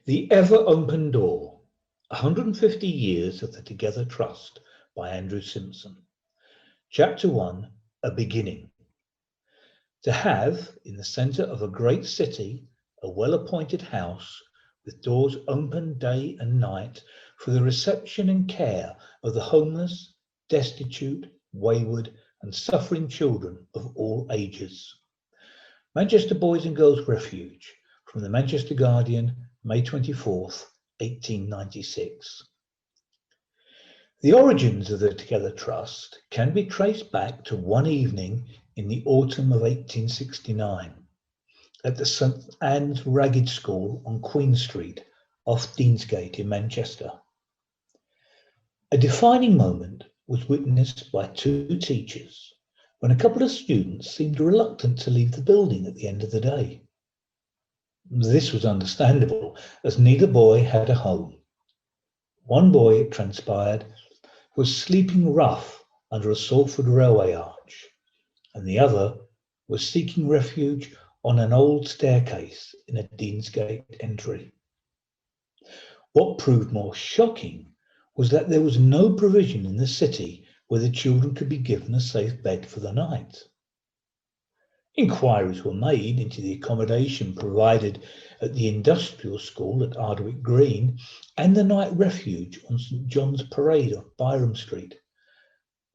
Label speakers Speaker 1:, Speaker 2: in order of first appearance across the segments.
Speaker 1: The Ever-Open Door, 150 Years of the Together Trust by Andrew Simpson. Chapter 1, A Beginning. To have, in the centre of a great city, a well-appointed house with doors open day and night for the reception and care of the homeless, destitute, wayward and suffering children of all ages. Manchester Boys and Girls Refuge, from the Manchester Guardian, May 24th, 1896. The origins of the Together Trust can be traced back to one evening in the autumn of 1869 at the St Anne's Ragged School on Queen Street, off Deansgate in Manchester. A defining moment was witnessed by two teachers when a couple of students seemed reluctant to leave the building at the end of the day. This was understandable, as neither boy had a home. One boy, it transpired, was sleeping rough under a Salford railway arch, and the other was seeking refuge on an old staircase in a Deansgate entry. What proved more shocking was that there was no provision in the city where the children could be given a safe bed for the night. Inquiries were made into the accommodation provided at the industrial school at Ardwick Green and the night refuge on St John's Parade off Byrom Street,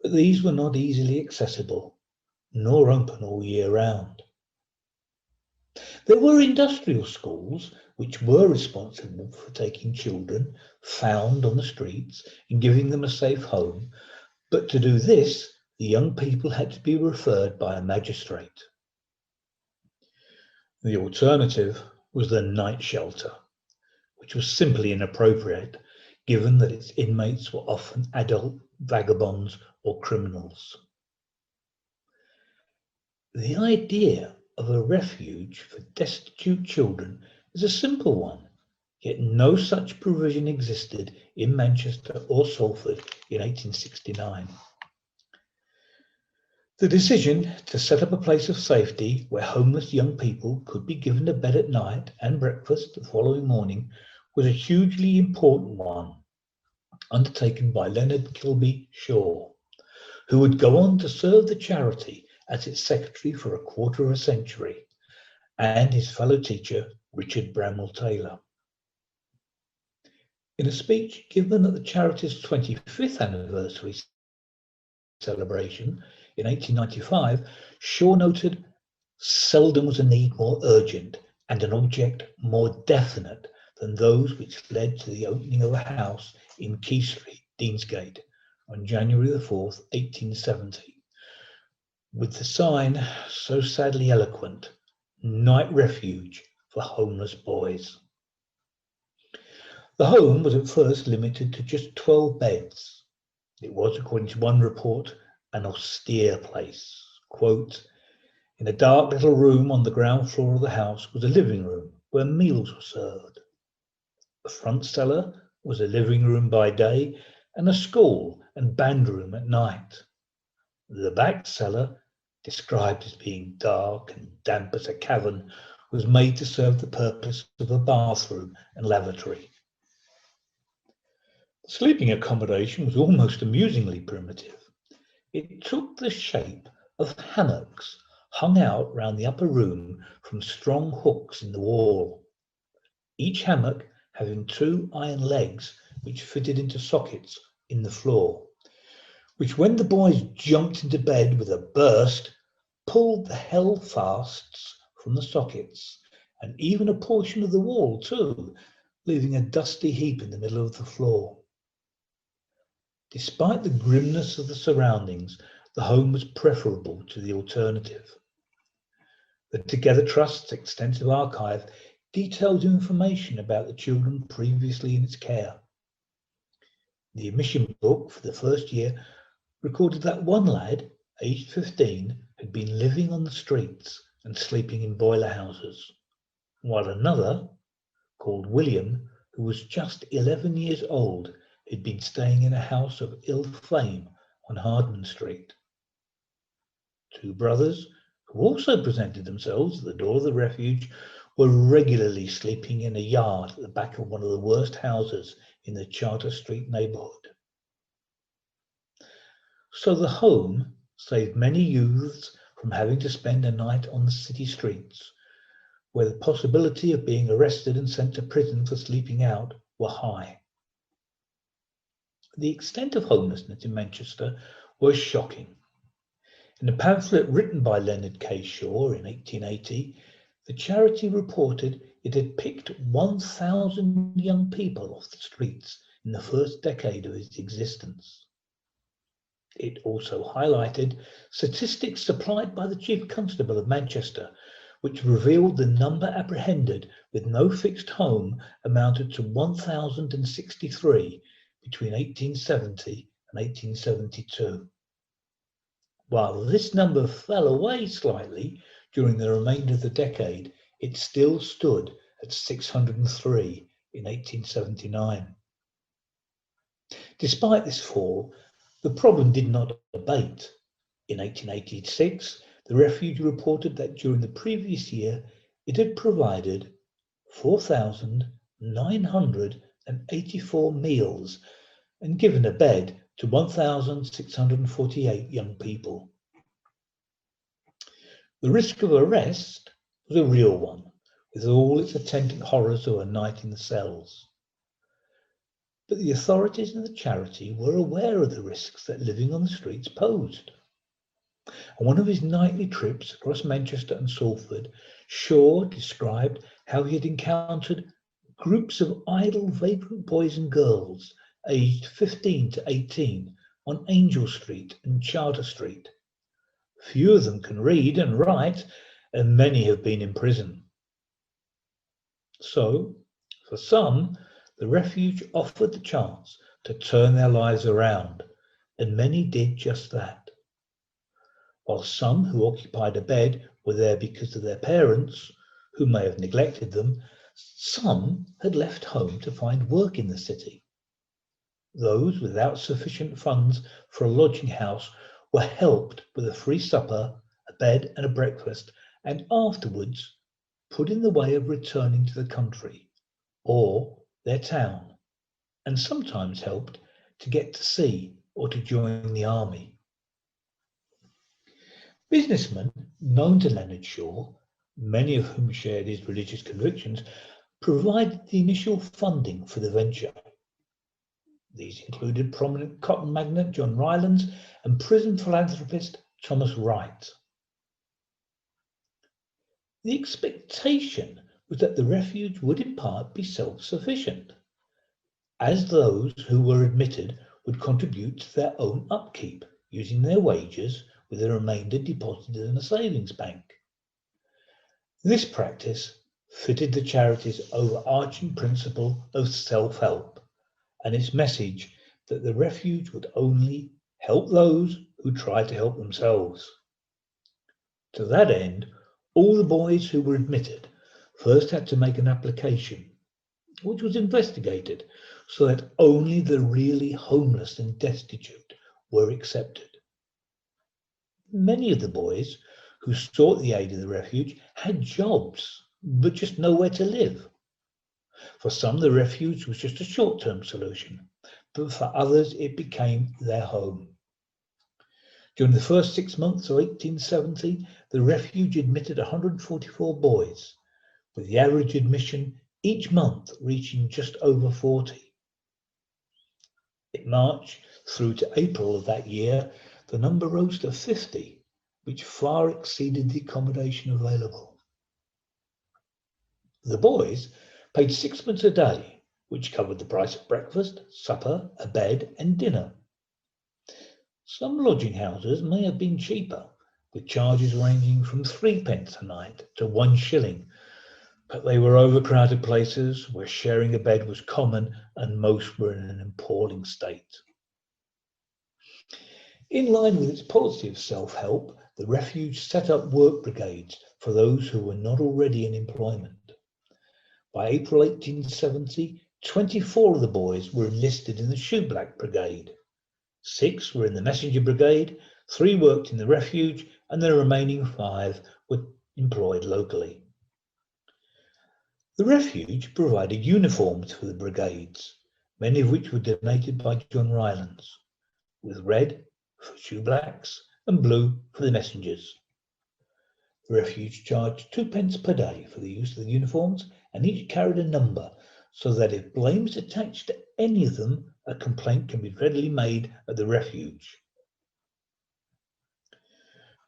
Speaker 1: but these were not easily accessible, nor open all year round. There were industrial schools which were responsible for taking children found on the streets and giving them a safe home, but to do this, the young people had to be referred by a magistrate. The alternative was the night shelter, which was simply inappropriate, given that its inmates were often adult vagabonds or criminals. The idea of a refuge for destitute children is a simple one, yet no such provision existed in Manchester or Salford in 1869. The decision to set up a place of safety where homeless young people could be given a bed at night and breakfast the following morning was a hugely important one, undertaken by Leonard Kilbee Shaw, who would go on to serve the charity as its secretary for a quarter of a century, and his fellow teacher, Richard Bramwell Taylor. In a speech given at the charity's 25th anniversary celebration in 1895, Shaw noted, "Seldom was a need more urgent and an object more definite than those which led to the opening of a house in Quay Street, Deansgate, on January the 4th, 1870, with the sign so sadly eloquent, 'Night Refuge for Homeless Boys.'" The home was at first limited to just 12 beds. It was, according to one report, an austere place. Quote, "In a dark little room on the ground floor of the house was a living room where meals were served. The front cellar was a living room by day and a school and band room at night. The back cellar, described as being dark and damp as a cavern, was made to serve the purpose of a bathroom and lavatory." The sleeping accommodation was almost amusingly primitive. It took the shape of hammocks hung out round the upper room from strong hooks in the wall, each hammock having two iron legs which fitted into sockets in the floor, which when the boys jumped into bed with a burst, pulled the held-fasts from the sockets, and even a portion of the wall too, leaving a dusty heap in the middle of the floor. Despite the grimness of the surroundings, the home was preferable to the alternative. The Together Trust's extensive archive details information about the children previously in its care. The admission book for the first year recorded that one lad, aged 15, had been living on the streets and sleeping in boiler houses, while another, called William, who was just 11 years old, had been staying in a house of ill fame on Hardman Street. Two brothers, who also presented themselves at the door of the refuge, were regularly sleeping in a yard at the back of one of the worst houses in the Charter Street neighbourhood. So the home saved many youths from having to spend a night on the city streets, where the possibility of being arrested and sent to prison for sleeping out were high. The extent of homelessness in Manchester was shocking. In a pamphlet written by Leonard K. Shaw in 1880, the charity reported it had picked 1,000 young people off the streets in the first decade of its existence. It also highlighted statistics supplied by the Chief Constable of Manchester, which revealed the number apprehended with no fixed home amounted to 1,063 between 1870 and 1872. While this number fell away slightly during the remainder of the decade, it still stood at 603 in 1879. Despite this fall, the problem did not abate. In 1886, the refuge reported that during the previous year, it had provided 4,984 meals and given a bed to 1,648 young people. The risk of arrest was a real one, with all its attendant horrors of a night in the cells. But the authorities and the charity were aware of the risks that living on the streets posed. On one of his nightly trips across Manchester and Salford, Shaw described how he had encountered groups of idle, vagrant boys and girls aged 15 to 18 on Angel Street and Charter Street. Few of them can read and write, and many have been in prison. So, for some, the refuge offered the chance to turn their lives around, and many did just that. While some who occupied a bed were there because of their parents, who may have neglected them, some had left home to find work in the city. Those without sufficient funds for a lodging house were helped with a free supper, a bed and a breakfast, and afterwards put in the way of returning to the country or their town, and sometimes helped to get to sea or to join the army. Businessmen known to Leonard Shaw, many of whom shared his religious convictions, provided the initial funding for the venture. These included prominent cotton magnate John Rylands and prison philanthropist Thomas Wright. The expectation was that the refuge would in part be self-sufficient, as those who were admitted would contribute to their own upkeep, using their wages with the remainder deposited in a savings bank. This practice fitted the charity's overarching principle of self-help and its message that the refuge would only help those who try to help themselves. To that end, all the boys who were admitted first had to make an application, which was investigated so that only the really homeless and destitute were accepted. Many of the boys who sought the aid of the refuge had jobs, but just nowhere to live. For some, the refuge was just a short-term solution, but for others, it became their home. During the first 6 months of 1870, the refuge admitted 144 boys, with the average admission each month reaching just over 40. In March through to April of that year, the number rose to 50, which far exceeded the accommodation available. The boys paid 6pence a day, which covered the price of breakfast, supper, a bed and dinner. Some lodging houses may have been cheaper, with charges ranging from 3p a night to 1 shilling, but they were overcrowded places where sharing a bed was common and most were in an appalling state. In line with its policy of self-help, the refuge set up work brigades for those who were not already in employment. By April 1870, 24 of the boys were enlisted in the Shoeblack Brigade. 6 were in the Messenger Brigade, 3 worked in the refuge, and the remaining 5 were employed locally.
Speaker 2: The refuge provided uniforms for the brigades, many of which were donated by John Rylands, with red for shoeblacks and blue for the messengers. The refuge charged 2p per day for the use of the uniforms, and each carried a number, so that if blame is attached to any of them, a complaint can be readily made at the refuge.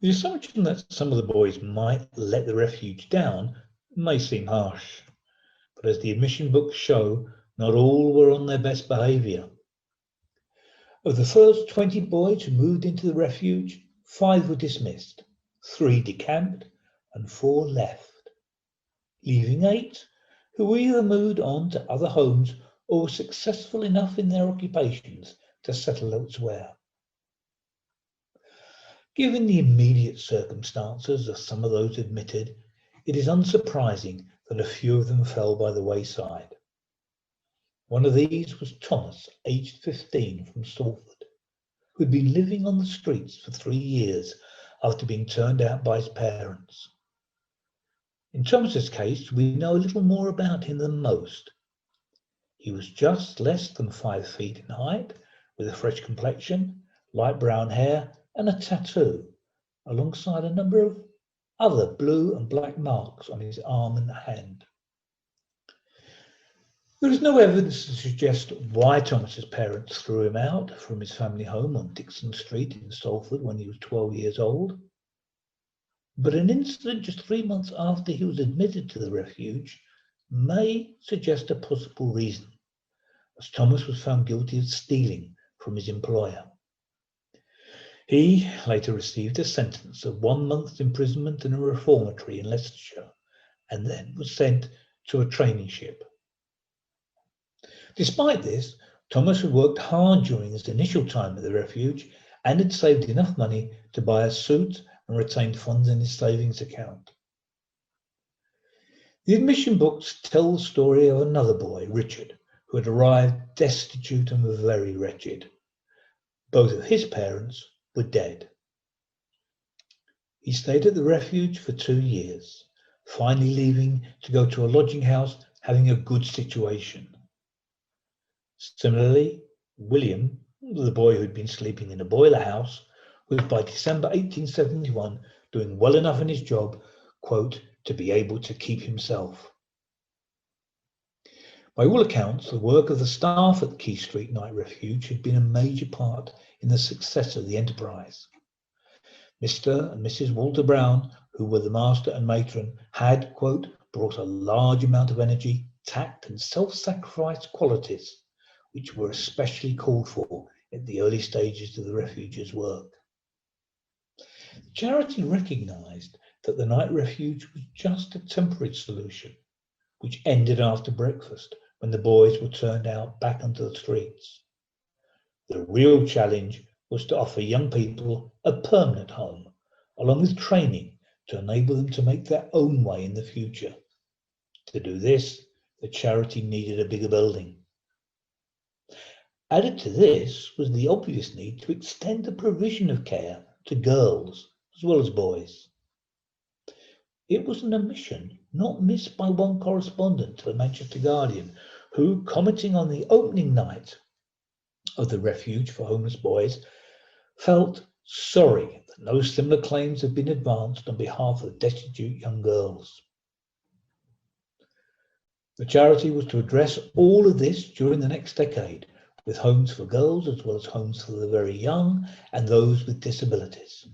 Speaker 2: The assumption that some of the boys might let the refuge down may seem harsh, but as the admission books show, not all were on their best behaviour. Of the first 20 boys who moved into the refuge, 5 were dismissed, 3 decamped, and 4 left, leaving 8 who either moved on to other homes or were successful enough in their occupations to settle elsewhere. Given the immediate circumstances of some of those admitted, it is unsurprising that a few of them fell by the wayside. One of these was Thomas, aged 15, from Salford, who had been living on the streets for 3 years after being turned out by his parents. In Thomas's case, we know a little more about him than most. He was just less than 5 feet in height, with a fresh complexion, light brown hair, and a tattoo, alongside a number of other blue and black marks on his arm and hand. There is no evidence to suggest why Thomas's parents threw him out from his family home on Dixon Street in Salford when he was 12 years old. But an incident just 3 months after he was admitted to the refuge may suggest a possible reason, as Thomas was found guilty of stealing from his employer. He later received a sentence of 1 month's imprisonment in a reformatory in Leicestershire, and then was sent to a training ship. Despite this, Thomas had worked hard during his initial time at the refuge and had saved enough money to buy a suit and retained funds in his savings account. The admission books tell the story of another boy, Richard, who had arrived destitute and very wretched. Both of his parents were dead. He stayed at the refuge for 2 years, finally leaving to go to a lodging house, having a good situation. Similarly, William, the boy who had been sleeping in a boiler house, was by December 1871 doing well enough in his job, quote, to be able to keep himself. By all accounts, the work of the staff at the Key Street Night Refuge had been a major part in the success of the enterprise. Mr. and Mrs. Walter Brown, who were the master and matron, had, quote, brought a large amount of energy, tact, and self-sacrifice qualities, which were especially called for at the early stages of the refuge's work. The charity recognised that the night refuge was just a temporary solution, which ended after breakfast when the boys were turned out back onto the streets. The real challenge was to offer young people a permanent home, along with training to enable them to make their own way in the future. To do this, the charity needed a bigger building. Added to this was the obvious need to extend the provision of care to girls as well as boys. It was an omission not missed by one correspondent to the Manchester Guardian, who, commenting on the opening night of the refuge for homeless boys, felt sorry that no similar claims had been advanced on behalf of destitute young girls. The charity was to address all of this during the next decade, with homes for girls as well as homes for the very young and those with disabilities.